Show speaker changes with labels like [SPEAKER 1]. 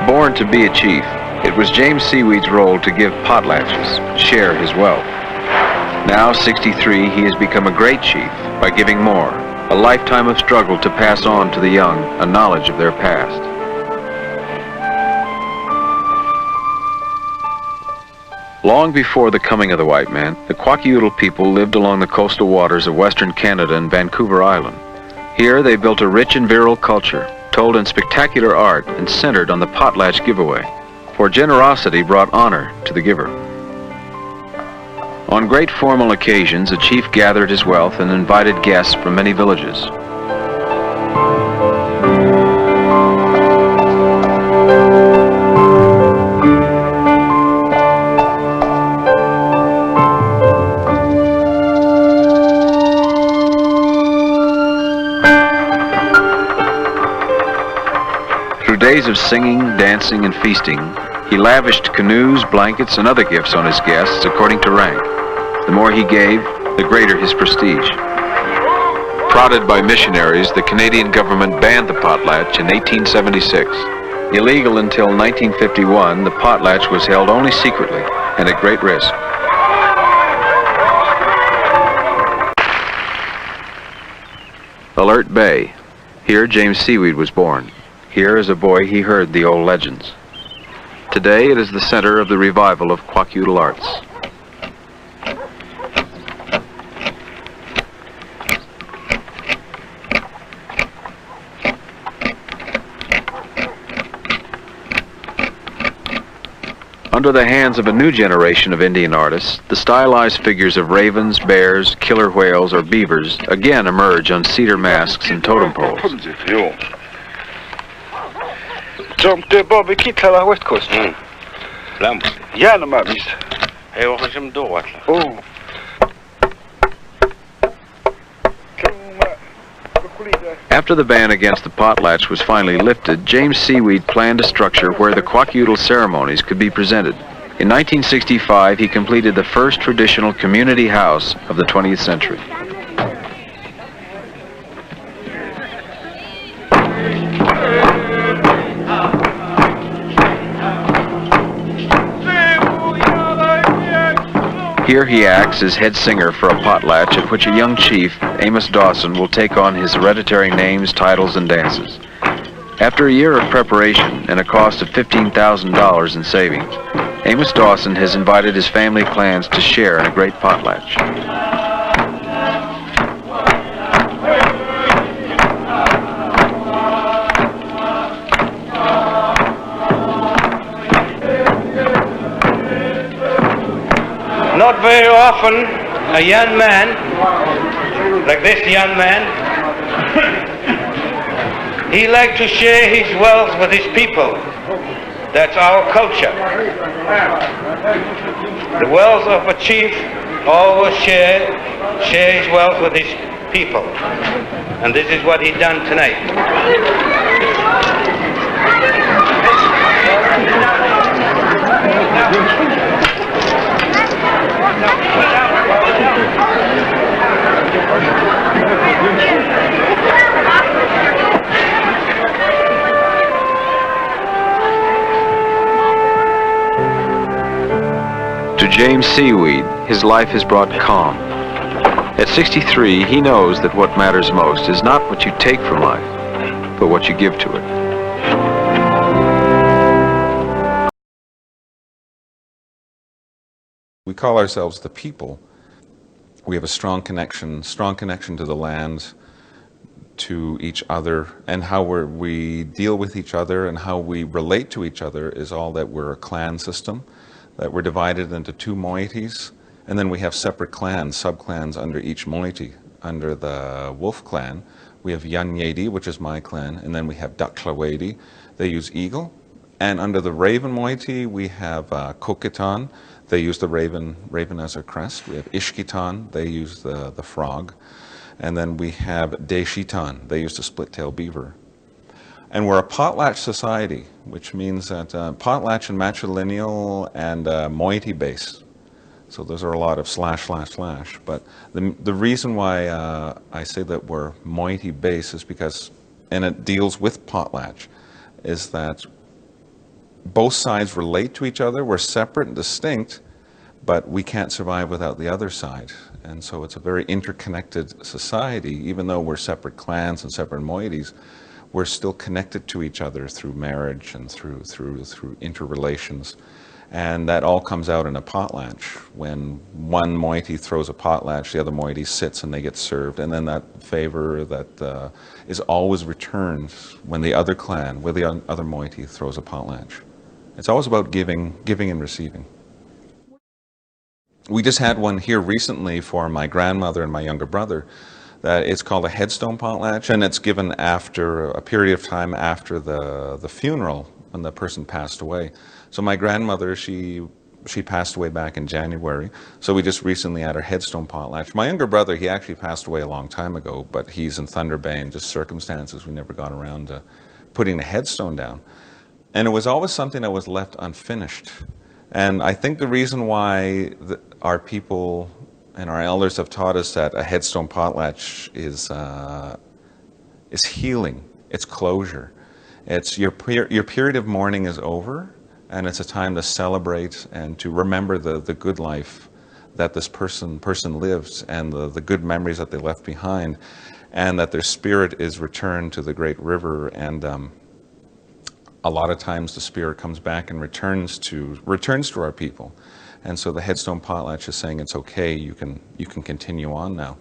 [SPEAKER 1] born to be a chief, it was James Seaweed's role to give potlatches, share his wealth. Now, 63, he has become a great chief by giving more, a lifetime of struggle to pass on to the young a knowledge of their past. Long before the coming of the white man, the Kwakiutl people lived along the coastal waters of Western Canada and Vancouver Island. Here they built a rich and virile culture, told in spectacular art and centered on the potlatch giveaway, for generosity brought honor to the giver. On great formal occasions, a chief gathered his wealth and invited guests from many villages. Days of singing, dancing, and feasting, he lavished canoes, blankets, and other gifts on his guests according to rank. The more he gave, the greater his prestige. Prodded by missionaries, the Canadian government banned the potlatch in 1876. Illegal until 1951, the potlatch was held only secretly and at great risk. Alert Bay. Here James Seaweed was born. Here, as a boy, he heard the old legends. Today, it is the center of the revival of Kwakiutl arts. Under the hands of a new generation of Indian artists, the stylized figures of ravens, bears, killer whales, or beavers again emerge on cedar masks and totem poles.
[SPEAKER 2] Jumped the Bobby Kitala West Coast.
[SPEAKER 3] Lamp.
[SPEAKER 2] Yeah, no mames.
[SPEAKER 3] Hey, what is him doing?
[SPEAKER 2] Oh.
[SPEAKER 1] After the ban against the potlatch was finally lifted, James Seaweed planned a structure where the Kwakiutl ceremonies could be presented. In 1965, he completed the first traditional community house of the 20th century. Here he acts as head singer for a potlatch at which a young chief, Amos Dawson, will take on his hereditary names, titles, and dances. After a year of preparation and a cost of $15,000 in savings, Amos Dawson has invited his family clans to share in a great potlatch.
[SPEAKER 3] Not very often a young man, like this young man, he liked to share his wealth with his people. That's our culture. The wealth of a chief always share his wealth with his people. And this is what he done tonight.
[SPEAKER 1] To James Seaweed, his life has brought calm. At 63, he knows that what matters most is not what you take from life, but what you give to it.
[SPEAKER 4] We call ourselves the people. We have a strong connection to the land, to each other, and how we deal with each other and how we relate to each other is all that we're a clan system, that we're divided into two moieties, and then we have separate clans, sub-clans under each moiety. Under the Wolf clan, we have Yanyedi, which is my clan, and then we have Daklawedi, they use eagle. And under the Raven moiety, we have Kokitan, they use the raven as their crest. We have Ishkitan, they use the frog. And then we have Deshitan, they use the split-tailed beaver. And we're a potlatch society, which means that potlatch and matrilineal and moiety base. So those are a lot of slash. But the reason why I say that we're moiety base is because, and it deals with potlatch, is that both sides relate to each other. We're separate and distinct, but we can't survive without the other side. And so it's a very interconnected society. Even though we're separate clans and separate moieties, we're still connected to each other through marriage and through interrelations. And that all comes out in a potlatch. When one moiety throws a potlatch, the other moiety sits and they get served. And then that favor that is always returned when the other clan, where the other moiety throws a potlatch. It's always about giving and receiving. We just had one here recently for my grandmother and my younger brother. It's called a headstone potlatch, and it's given after a period of time after the funeral when the person passed away. So my grandmother, she passed away back in January, so we just recently had our headstone potlatch. My younger brother, he actually passed away a long time ago, but he's in Thunder Bay, and just circumstances, we never got around to putting a headstone down. And it was always something that was left unfinished. And I think the reason why our people and our elders have taught us that a headstone potlatch is healing, it's closure. It's your period of mourning is over, and it's a time to celebrate and to remember the good life that this person lived, and the good memories that they left behind, and that their spirit is returned to the great river. And a lot of times the spirit comes back and returns to our people. And so the headstone potlatch is saying it's okay, you can continue on now.